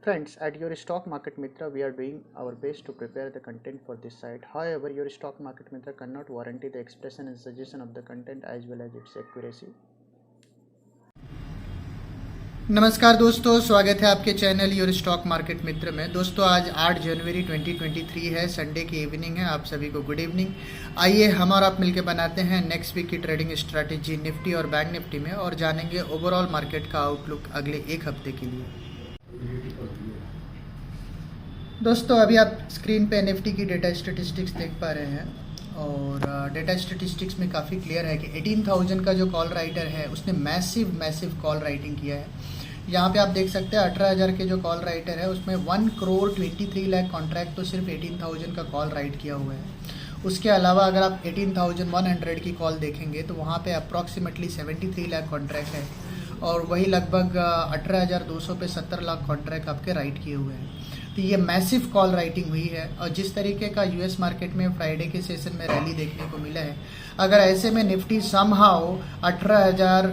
Friends, at your Stock Market Mitra, we are doing our best to prepare the content for this site. However, your Stock Market Mitra cannot guarantee the expression and suggestion of the content as well as its accuracy. नमस्कार दोस्तों, स्वागत है आपके channel your stock market मित्र में। दोस्तों आज 8 जनवरी 2023 है, Sunday की इवनिंग है। आप सभी को गुड इवनिंग। आइए हम और आप मिलकर बनाते हैं नेक्स्ट वीक की ट्रेडिंग स्ट्रैटेजी निफ्टी और बैंक निफ्टी में और जानेंगे ओवरऑल मार्केट का आउटलुक अगले एक हफ्ते के लिए। दोस्तों अभी आप स्क्रीन पे निफ्टी की डेटा स्टेटिस्टिक्स देख पा रहे हैं और डेटा स्टेटिस्टिक्स में काफ़ी क्लियर है कि 18,000 का जो कॉल राइटर है उसने मैसिव कॉल राइटिंग किया है। यहाँ पे आप देख सकते हैं 18,000 के जो कॉल राइटर है उसमें 1 करोड़ 23 लाख कॉन्ट्रैक्ट तो सिर्फ 18,000 का कॉल राइट किया हुआ है। उसके अलावा अगर आप 18,100 की कॉल देखेंगे तो वहाँ पे अप्रॉक्सीमेटली 73 लाख कॉन्ट्रैक्ट है और वही लगभग 18,200 पे 70 लाख कॉन्ट्रैक्ट आपके राइट किए हुए हैं। तो ये मैसिव कॉल राइटिंग हुई है और जिस तरीके का यूएस मार्केट में फ्राइडे के सेशन में रैली देखने को मिला है, अगर ऐसे में निफ्टी समहाउ 18,000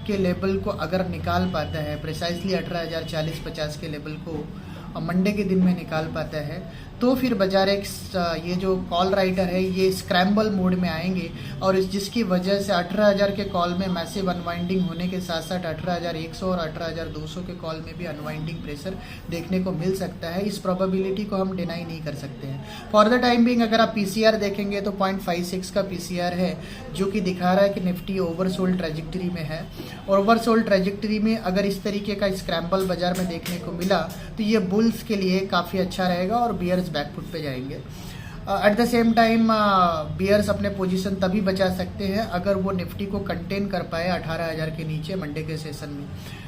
के लेवल को अगर निकाल पाता है, प्रिसाइसली 18,040-50 के लेवल को मंडे के दिन में निकाल पाता है, तो फिर बाजार एक ये जो कॉल राइटर है ये स्क्रैम्बल मोड में आएंगे और जिसकी वजह से 18,000 के कॉल में मैसिव अनवाइंडिंग होने के साथ साथ 18,100 और 18,200 के कॉल में भी अनवाइंडिंग प्रेशर देखने को मिल सकता है। इस प्रोबेबिलिटी को हम डिनाई नहीं कर सकते हैं। फॉर द टाइम बिंग अगर आप पीसीआर देखेंगे तो 0.56 का पीसीआर है जो कि दिखा रहा है कि निफ्टी ओवरसोल्ड ट्रेजेक्टरी में है और ओवरसोल्ड ट्रेजेक्टरी में अगर इस तरीके का स्क्रैम्बल बाजार में देखने को मिला तो ये बुल्स के लिए काफ़ी अच्छा रहेगा और बियर्स बैकफुट पे जाएंगे। At the same time bears अपने पोजीशन तभी बचा सकते हैं अगर वो निफ्टी को कंटेन कर पाए 18,000 के नीचे मंडे के सेशन में।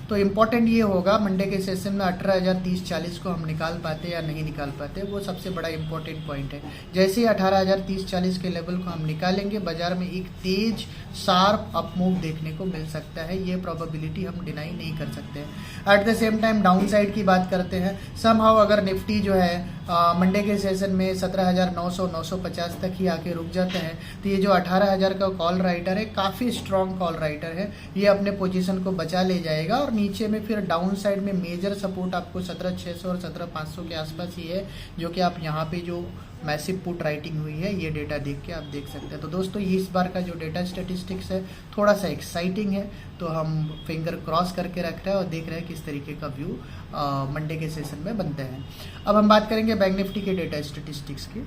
तो इम्पॉर्टेंट ये होगा मंडे के सेशन में 18,030-40 को हम निकाल पाते या नहीं निकाल पाते, वो सबसे बड़ा इंपॉर्टेंट पॉइंट है। जैसे ही 18,030-40 के लेवल को हम निकालेंगे बाजार में एक तेज शार्प अप मूव देखने को मिल सकता है। ये प्रोबेबिलिटी हम डिनाई नहीं कर सकते हैं। Eight the same time down side की बात करते हैं, समहाउ अगर निफ्टी जो है मंडे के सेशन में 17,900-950 तक ही आके रुक जाता है तो ये जो 18,000 का कॉल राइटर है काफ़ी स्ट्रॉन्ग कॉल राइटर है, ये अपने पोजीशन को बचा ले जाएगा और नीचे में फिर डाउन साइड में मेजर सपोर्ट आपको 17,600 और 17,500 के आसपास ही है, जो कि आप यहाँ पे जो मैसिव पुट राइटिंग हुई है ये डेटा देख के आप देख सकते हैं। तो दोस्तों ये इस बार का जो डेटा स्टेटिस्टिक्स है थोड़ा सा एक्साइटिंग है, तो हम फिंगर क्रॉस करके रख रहे हैं और देख रहे हैं किस तरीके का व्यू मंडे के सेशन में बनते हैं। अब हम बात करेंगे बैंक निफ्टी के डेटा स्टेटिस्टिक्स की।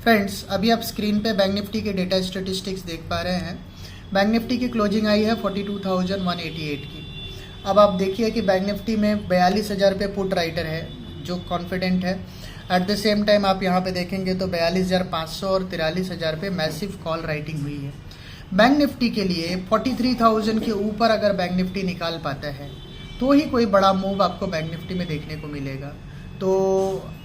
फ्रेंड्स अभी आप स्क्रीन पे बैंक निफ्टी के डेटा स्टेटिस्टिक्स देख पा रहे हैं। बैंक निफ्टी की क्लोजिंग आई है 42,188 की। अब आप देखिए कि बैंक निफ्टी में 42,000 पे पुट राइटर है जो कॉन्फिडेंट है। एट द सेम टाइम आप यहाँ पे देखेंगे तो 42,500 और 43,000 पे मैसिव कॉल राइटिंग हुई है। बैंक निफ्टी के लिए 43,000 के ऊपर अगर बैंक निफ्टी निकाल पाता है तो ही कोई बड़ा मूव आपको बैंक निफ्टी में देखने को मिलेगा। तो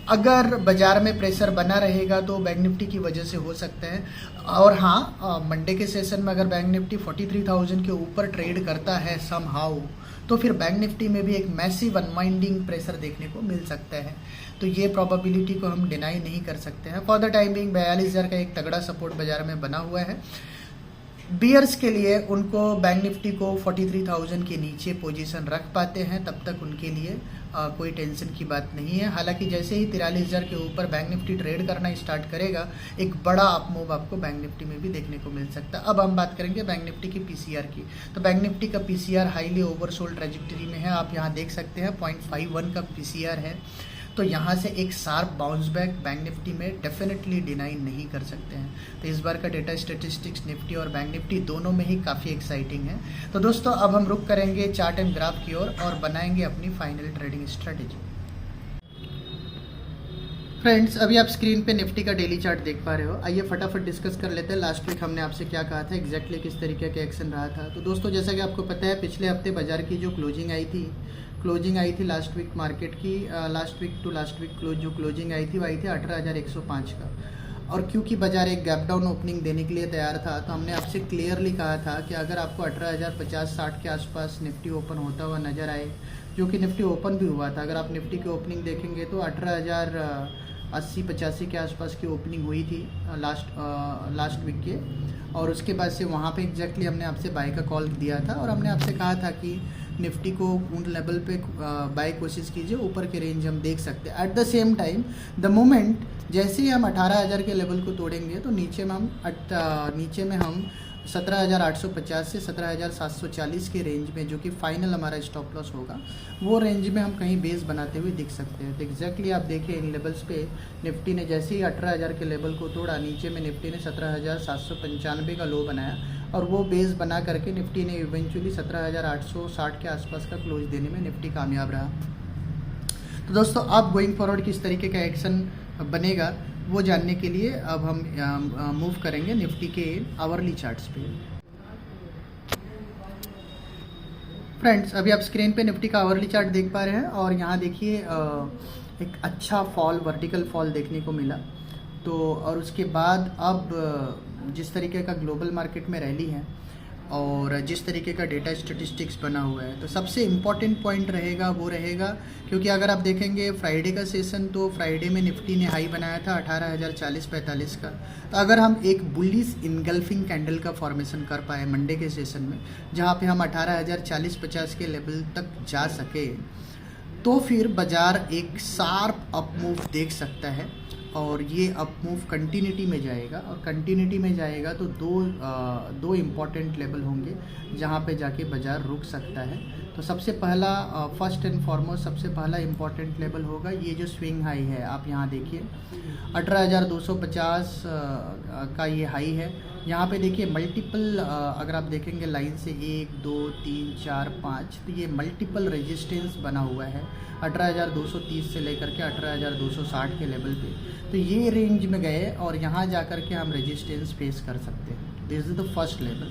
अगर बाजार में प्रेशर बना रहेगा तो बैंक निफ्टी की वजह से हो सकता है। और हाँ, मंडे के सेशन में अगर बैंक निफ्टी 43,000 के ऊपर ट्रेड करता है समहाउ तो फिर बैंक निफ्टी में भी एक मैसिव अनवाइंडिंग प्रेशर देखने को मिल सकता है। तो ये प्रोबेबिलिटी को हम डिनाई नहीं कर सकते हैं। फॉर द टाइम बिंग 42,000 का एक तगड़ा सपोर्ट बाजार में बना हुआ है। बियर्स के लिए उनको बैंक निफ्टी को 43,000 के नीचे पोजीशन रख पाते हैं तब तक उनके लिए कोई टेंशन की बात नहीं है। हालांकि जैसे ही 43,000 के ऊपर बैंक निफ्टी ट्रेड करना स्टार्ट करेगा एक बड़ा अप मूव आपको बैंक निफ्टी में भी देखने को मिल सकता है। अब हम बात करेंगे बैंक निफ्टी की पीसीआर की। तो बैंक निफ्टी का पीसीआर हाईली ओवरसोल्ड ट्रेजेक्टरी में है। आप यहाँ देख सकते हैं 0.51 का पीसीआर है। तो यहाँ से एक sharp bounce back bank Nifty में डेफिनेटली डिनाई नहीं कर सकते हैं। तो इस बार का डेटा स्टेटिस्टिक्स निफ्टी और बैंक निफ्टी दोनों में ही काफ़ी एक्साइटिंग है। तो दोस्तों अब हम रुक करेंगे चार्ट एंड ग्राफ की ओर और बनाएंगे अपनी फाइनल ट्रेडिंग स्ट्रेटेजी। फ्रेंड्स अभी आप स्क्रीन पे निफ्टी का डेली चार्ट देख पा रहे हो। आइए फटाफट डिस्कस कर लेते हैं लास्ट वीक हमने आपसे क्या कहा था, एग्जैक्टली किस तरीके का एक्शन रहा था। तो दोस्तों जैसा कि आपको पता है पिछले हफ्ते बाजार की जो क्लोजिंग आई थी लास्ट वीक मार्केट की, last week to last week जो क्लोजिंग आई थी वो आई थी 18,105 का। और क्योंकि बाजार एक गैप डाउन ओपनिंग देने के लिए तैयार था तो हमने आपसे क्लियरली कहा था कि अगर आपको 18,050-60 के आसपास निफ्टी ओपन होता हुआ नजर आए, जो कि निफ्टी ओपन भी हुआ था। अगर आप निफ्टी की ओपनिंग देखेंगे तो 18,080-85 के आसपास की ओपनिंग हुई थी लास्ट वीक के और उसके बाद से वहाँ पे एग्जैक्टली हमने आपसे बाय का कॉल दिया था और हमने आपसे कहा था कि निफ्टी को उन लेवल पे बाय कोशिश कीजिए, ऊपर के रेंज हम देख सकते हैं। Eight the same time the moment जैसे ही हम 18,000 के लेवल को तोड़ेंगे तो नीचे में हम 17,850 से 17,740 के रेंज में, जो कि फाइनल हमारा स्टॉप लॉस होगा, वो रेंज में हम कहीं बेस बनाते हुए दिख सकते हैं। तो एग्जैक्टली आप देखिए इन लेवल्स पे निफ्टी ने जैसे ही 18,000 के लेवल को तोड़ा, नीचे में निफ्टी ने 17,795 का लो बनाया और वो बेस बना करके निफ्टी ने इवेंचुअली 17,860 के आसपास का क्लोज देने में निफ्टी कामयाब रहा। तो दोस्तों अब गोइंग फॉरवर्ड किस तरीके का एक्शन बनेगा वो जानने के लिए अब हम मूव करेंगे निफ्टी के आवरली चार्ट्स पे। फ्रेंड्स अभी आप स्क्रीन पे निफ्टी का आवरली चार्ट देख पा रहे हैं और यहाँ देखिए एक अच्छा फॉल, वर्टिकल फॉल देखने को मिला। तो और उसके बाद अब जिस तरीके का ग्लोबल मार्केट में रैली है और जिस तरीके का डेटा स्टेटिस्टिक्स बना हुआ है, तो सबसे इम्पॉर्टेंट पॉइंट रहेगा वो रहेगा, क्योंकि अगर आप देखेंगे फ्राइडे का सेशन, तो फ्राइडे में निफ्टी ने हाई बनाया था 18,040-45 का। तो अगर हम एक बुलिश इनगल्फिंग कैंडल का फॉर्मेशन कर पाए मंडे के सेशन में, जहाँ पे हम 18,040-50 के लेवल तक जा सके, तो फिर बाज़ार एक शार्प अप मूव देख सकता है और ये अप मूव कंटिन्यूटी में जाएगा। और कंटिन्यूटी में जाएगा तो दो इम्पॉर्टेंट लेवल होंगे जहाँ पे जाके बाज़ार रुक सकता है। तो सबसे पहला फर्स्ट एंड फॉरमोस्ट सबसे पहला इम्पॉर्टेंट लेवल होगा ये जो स्विंग हाई है, आप यहाँ देखिए 18,250 का ये हाई है। यहाँ पे देखिए मल्टीपल, अगर आप देखेंगे लाइन से 1 2 3 4 5, तो ये मल्टीपल रेजिस्टेंस बना हुआ है 18,230 से लेकर के 18,260 के लेवल पे। तो ये रेंज में गए और यहाँ जा कर के हम रेजिस्टेंस फेस कर सकते हैं। This is the first level.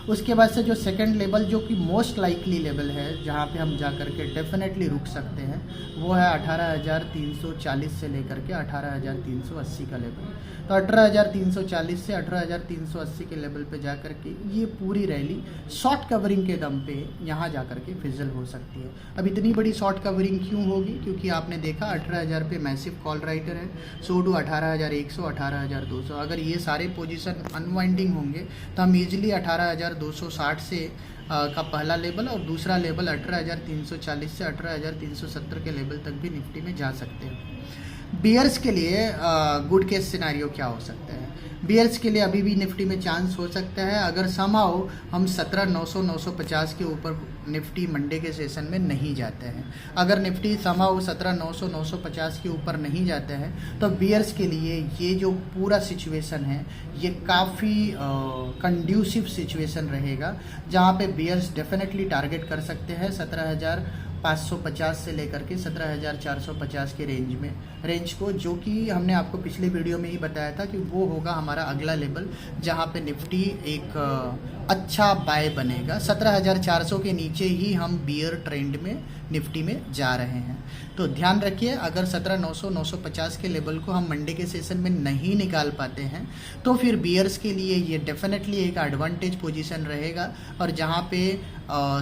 उसके बाद से जो सेकंड लेवल, जो कि मोस्ट लाइकली लेवल है जहाँ पे हम जा कर के डेफिनेटली रुक सकते हैं, वो है 18,340 से लेकर के 18,380 का लेवल। तो 18,340 से 18,380 के लेवल पे जा कर के ये पूरी रैली शॉर्ट कवरिंग के दम पे यहाँ जा कर के फिजल हो सकती है। अब इतनी बड़ी शॉर्ट कवरिंग क्यों होगी? क्योंकि आपने देखा 18,000 पे मैसिव कॉल राइटर है, सो टू 18,100, 18,200। अगर ये सारे पोजीशन अनवाइंडिंग होंगे तो हम ईजिली 18,260 से का पहला लेवल और दूसरा लेवल 18,340 से 18,370 के लेवल तक भी निफ्टी में जा सकते हैं। बियर्स के लिए गुड केस सिनारियो क्या हो सकता है? बियर्स के लिए अभी भी निफ्टी में चांस हो सकता है अगर समहाउ हम 17,900-950 के ऊपर निफ्टी मंडे के सेशन में नहीं जाते हैं। अगर निफ्टी समहाउ 17,900-950 के ऊपर नहीं जाते हैं तो बियर्स के लिए ये जो पूरा सिचुएशन है ये काफ़ी कंड्यूसिव सिचुएशन रहेगा, जहाँ पे बियर्स डेफिनेटली टारगेट कर सकते हैं 17,550 से लेकर के 17,450 के रेंज को, जो कि हमने आपको पिछले वीडियो में ही बताया था कि वो होगा हमारा अगला लेवल, जहां पे निफ्टी एक अच्छा बाय बनेगा। 17,400 के नीचे ही हम बियर ट्रेंड में निफ्टी में जा रहे हैं। तो ध्यान रखिए, अगर 17,900-950 के लेवल को हम मंडे के सेशन में नहीं निकाल पाते हैं तो फिर बियर्स के लिए ये डेफिनेटली एक एडवांटेज पोजीशन रहेगा, और जहाँ पे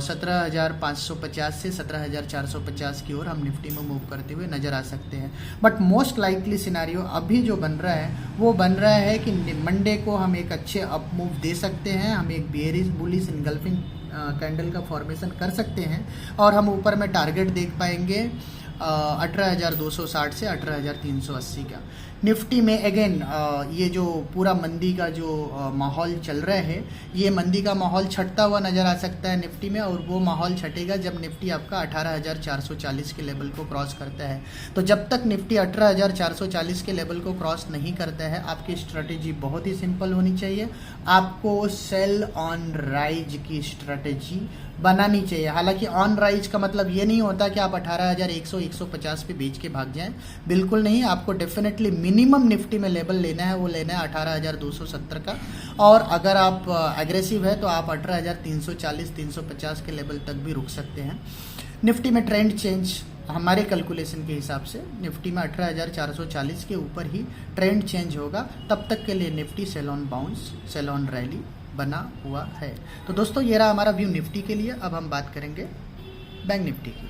17,550 से 17,450 की ओर हम निफ्टी में मूव करते हुए नज़र आ सकते हैं। बट मोस्ट लाइकली सिनारियो अभी जो बन रहा है वो बन रहा है कि मंडे को हम एक अच्छे अप मूव दे सकते हैं, हम एक बेयरिश बुलिश इनगल्फिंग कैंडल का फॉर्मेशन कर सकते हैं और हम ऊपर में टारगेट देख पाएंगे 18,260 से 18,380 का। निफ्टी में अगेन ये जो पूरा मंदी का जो माहौल चल रहा है, ये मंदी का माहौल छटता हुआ नज़र आ सकता है निफ्टी में, और वो माहौल छटेगा जब निफ्टी आपका 18,440 के लेवल को क्रॉस करता है। तो जब तक निफ्टी 18,440 के लेवल को क्रॉस नहीं करता है, आपकी स्ट्रेटेजी बहुत ही सिंपल होनी चाहिए। आपको सेल ऑन राइज की स्ट्रेटेजी बनानी चाहिए। हालांकि ऑन राइज का मतलब ये नहीं होता कि आप 18,100-150 पे बेच के भाग जाएं, बिल्कुल नहीं। आपको डेफिनेटली मिनिमम निफ्टी में लेवल लेना है, वो लेना है 18,270 का, और अगर आप एग्रेसिव है तो आप 18,340-350 के लेवल तक भी रुक सकते हैं। निफ्टी में ट्रेंड चेंज हमारे कैलकुलेशन के हिसाब से निफ्टी में 18,440 के ऊपर ही ट्रेंड चेंज होगा। तब तक के लिए Nifty sell on bounce, sell on rally बना हुआ है। तो दोस्तों ये रहा हमारा व्यू निफ्टी के लिए। अब हम बात करेंगे बैंक निफ्टी की।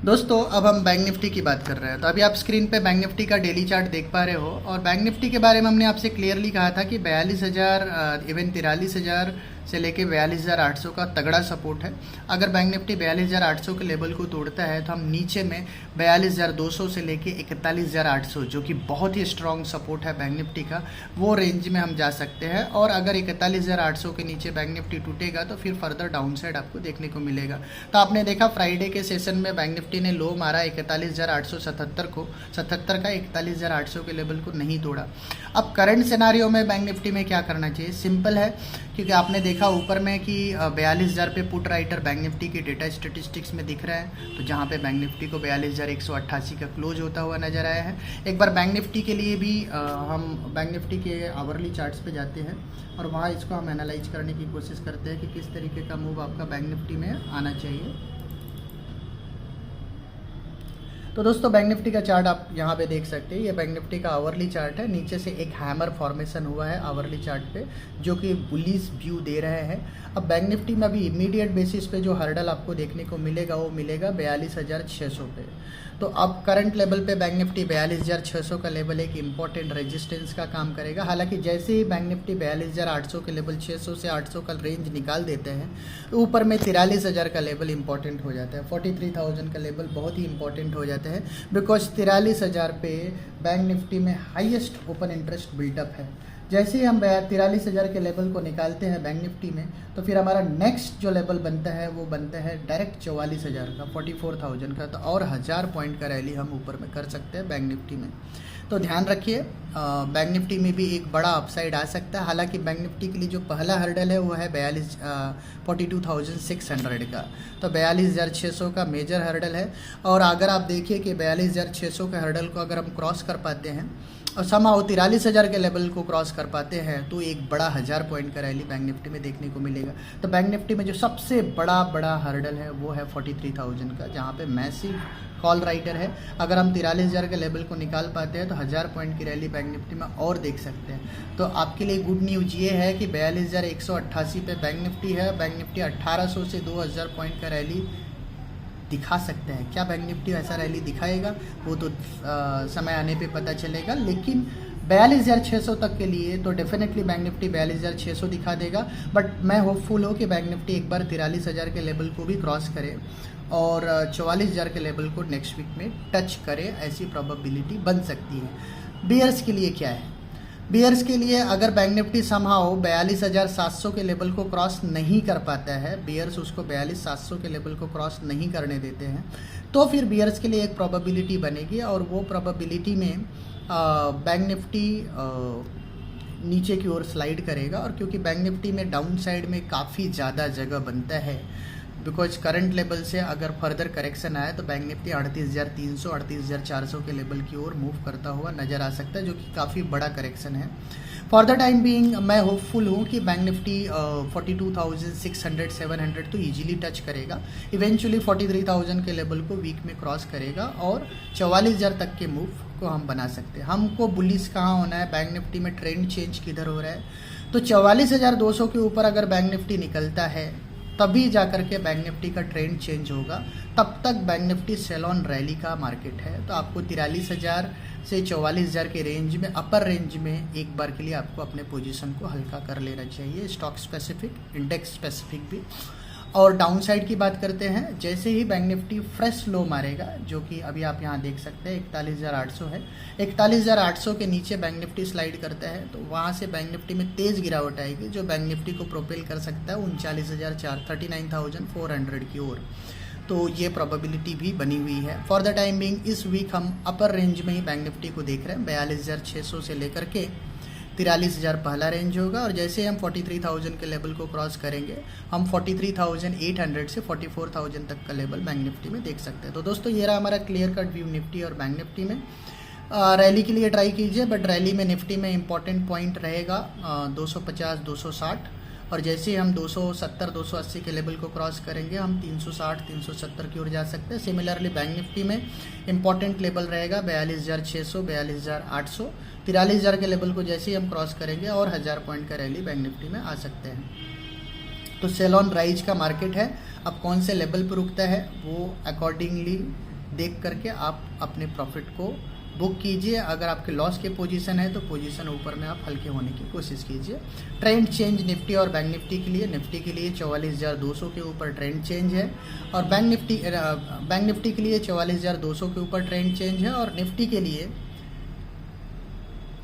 दोस्तों अब हम बैंक निफ्टी की बात कर रहे हैं। तो अभी आप स्क्रीन पे बैंक निफ्टी का डेली चार्ट देख पा रहे हो, और बैंक निफ्टी के बारे में हमने आपसे क्लियरली कहा था कि 42,000 इवन 43,000 से लेके 42,800 का तगड़ा सपोर्ट है। अगर बैंक निफ्टी 42,800 के लेवल को तोड़ता है तो हम नीचे में 42,200 से लेके 41,800, जो कि बहुत ही स्ट्रॉन्ग सपोर्ट है बैंक निफ्टी का, वो रेंज में हम जा सकते हैं। और अगर 41,800 के नीचे बैंक निफ्टी टूटेगा तो फिर फर्दर डाउन साइड आपको देखने को मिलेगा। तो आपने देखा फ्राइडे के सेशन में बैंक निफ्टी ने लो मारा 41,877 को, 77 का 41,800 के लेवल को नहीं तोड़ा। अब करंट सिनारियो में बैंक निफ्टी में क्या करना चाहिए? सिंपल है, क्योंकि आपने देखा ऊपर में कि 42,000 पे पुट राइटर बैंक निफ्टी की डेटा स्टेटिस्टिक्स में दिख रहा है, तो जहाँ पे बैंक निफ्टी को 42,188 का क्लोज होता हुआ नजर आया है। एक बार बैंक निफ्टी के लिए भी हम बैंक निफ्टी के आवरली चार्ट्स पे जाते हैं और वहाँ इसको हम एनालाइज करने की कोशिश करते हैं कि किस तरीके का मूव आपका बैंक निफ्टी में आना चाहिए। तो दोस्तों बैंक निफ्टी का चार्ट आप यहाँ पे देख सकते हैं, ये बैंक निफ्टी का आवरली चार्ट है। नीचे से एक हैमर फॉर्मेशन हुआ है आवरली चार्ट पे, जो कि बुलिश व्यू दे रहे हैं। अब बैंक निफ्टी में अभी इमीडिएट बेसिस पे जो हर्डल आपको देखने को मिलेगा वो मिलेगा 42,600 पे। तो अब करंट लेवल पे बैंक निफ्टी 42,600 का लेवल एक इंपॉर्टेंट रेजिस्टेंस का काम करेगा। हालांकि जैसे ही बैंक निफ्टी 42,800 के लेवल 600 से 800 का रेंज निकाल देते हैं तो ऊपर में 43,000 का लेवल इंपॉर्टेंट हो जाता है, 43,000 का लेवल बहुत ही इंपॉर्टेंट हो जाता है, बिकॉज 43,000 पे बैंक निफ्टी में हाईएस्ट ओपन इंटरेस्ट बिल्टअप है। जैसे ही हम 43,000 के लेवल को निकालते हैं बैंक निफ्टी में, तो फिर हमारा नेक्स्ट जो लेवल बनता है वो बनता है डायरेक्ट 44,000 का, 44,000 का। तो और 1000 पॉइंट का रैली हम ऊपर में कर सकते हैं बैंक निफ्टी में। तो ध्यान रखिए, बैंक निफ्टी में भी एक बड़ा अपसाइड आ सकता है। हालांकि बैंक निफ्टी के लिए जो पहला हर्डल है वो है 42,600 का, तो 42,600 का मेजर हर्डल है। और अगर आप देखिए कि 42,600 के हर्डल को अगर हम क्रॉस कर पाते हैं और समाओ 43,000 के लेवल को क्रॉस कर पाते हैं तो एक बड़ा 1000 पॉइंट का रैली बैंक निफ्टी में देखने को मिलेगा। तो बैंक निफ्टी में जो सबसे बड़ा हर्डल है वो है 43,000 का, जहाँ पे मैसिव कॉल राइटर है। अगर हम 43,000 के लेवल को निकाल पाते हैं तो 1000 पॉइंट की रैली बैंक निफ्टी में और देख सकते हैं। तो आपके लिए गुड न्यूज़ ये है कि 42,188 पे बैंक निफ्टी है। बैंक निफ्टी 1800 से 2000 पॉइंट का रैली दिखा सकते हैं। क्या बैंक निफ्टी ऐसा रैली दिखाएगा वो तो समय आने पे पता चलेगा, लेकिन 42,600 तक के लिए तो डेफिनेटली बैंक निफ्टी 42,600 दिखा देगा। बट मैं होपफुल हूँ कि बैंक निफ्टी एक बार 43,000 के लेवल को भी क्रॉस करे और 44,000 के लेवल को नेक्स्ट वीक में टच करे, ऐसी प्रोबेबिलिटी बन सकती है। बियर्स के लिए क्या है? बियर्स के लिए अगर बैंक निफ्टी समहाउ 42,700 के लेवल को क्रॉस नहीं कर पाता है, बियर्स उसको 42,700 के लेवल को क्रॉस नहीं करने देते हैं, तो फिर बियर्स के लिए एक प्रोबेबिलिटी बनेगी और वो प्रोबेबिलिटी में बैंक निफ्टी नीचे की ओर स्लाइड करेगा। और क्योंकि बैंक निफ्टी में डाउन साइड में काफ़ी ज़्यादा जगह बनता है, बिकॉज करंट लेवल से अगर फर्दर करेक्शन आया तो बैंक निफ्टी 38,300 38,400 के लेवल की ओर मूव करता हुआ नज़र आ सकता है, जो कि काफ़ी बड़ा करेक्शन है। फॉर द टाइम बीइंग मैं होपफुल हूँ कि बैंक निफ्टी 42,600 700 तो ईजिली टच करेगा, इवेंचुअली 43,000 के लेवल को वीक में क्रॉस करेगा और 44,000 तक के मूव को हम बना सकते हैं। हमको बुलिश कहाँ होना है, बैंक निफ्टी में ट्रेंड चेंज किधर हो रहा है, तो 44,200 के ऊपर अगर बैंक निफ्टी निकलता है तभी जाकर के बैंक निफ्टी का ट्रेंड चेंज होगा। तब तक bank Nifty sell on rally का मार्केट है। तो आपको 43,000 से 44,000 के रेंज में, अपर रेंज में एक बार के लिए आपको अपने पोजीशन को हल्का कर लेना चाहिए, स्टॉक स्पेसिफिक, इंडेक्स स्पेसिफिक भी। और डाउन साइड की बात करते हैं, जैसे ही बैंक निफ्टी फ्रेश लो मारेगा, जो कि अभी आप यहाँ देख सकते हैं 41,800 है, 41,800 के नीचे बैंक निफ्टी स्लाइड करता है तो वहाँ से बैंक निफ्टी में तेज़ गिरावट आएगी, जो बैंक निफ्टी को प्रोपेल कर सकता है 39,439,400 की ओर। तो ये प्रोबेबिलिटी भी बनी हुई है। फॉर द टाइम बिंग इस वीक हम अपर रेंज में ही बैंक निफ्टी को देख रहे हैं, 42,600 से लेकर के 43,000 पहला रेंज होगा। और जैसे हम 43,000 के लेवल को क्रॉस करेंगे, हम 43,800 से 44,000 तक का लेवल बैंक निफ्टी में देख सकते हैं। तो दोस्तों ये रहा हमारा क्लियर कट व्यू निफ्टी और बैंक निफ्टी में। रैली के लिए ट्राई कीजिए, बट रैली में निफ्टी में इंपॉर्टेंट पॉइंट रहेगा 250 260, और जैसे हम 270 280 के लेवल को क्रॉस करेंगे हम 360 370 की ओर जा सकते हैं। सिमिलरली बैंक निफ्टी में इंपॉर्टेंट लेवल रहेगा 42,600 42,800, 43,000 के लेवल को जैसे ही हम क्रॉस करेंगे और 1000 पॉइंट का रैली बैंक निफ्टी में आ सकते हैं। तो सेल ऑन राइज का मार्केट है। अब कौन से लेवल पर रुकता है वो अकॉर्डिंगली देख करके आप अपने प्रॉफिट को बुक कीजिए। अगर आपके लॉस के पोजीशन है तो पोजीशन ऊपर में आप हल्के होने की कोशिश कीजिए। ट्रेंड चेंज निफ्टी और बैंक निफ्टी के लिए, निफ्टी के लिए 44,200 के ऊपर ट्रेंड चेंज है और बैंक निफ्टी के लिए 44,200 के ऊपर ट्रेंड चेंज है और निफ्टी के लिए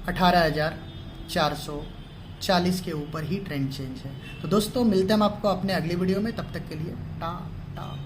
18,440 के ऊपर ही ट्रेंड चेंज है। तो दोस्तों मिलते हैं हम आपको अपने अगली वीडियो में, तब तक के लिए टाटा।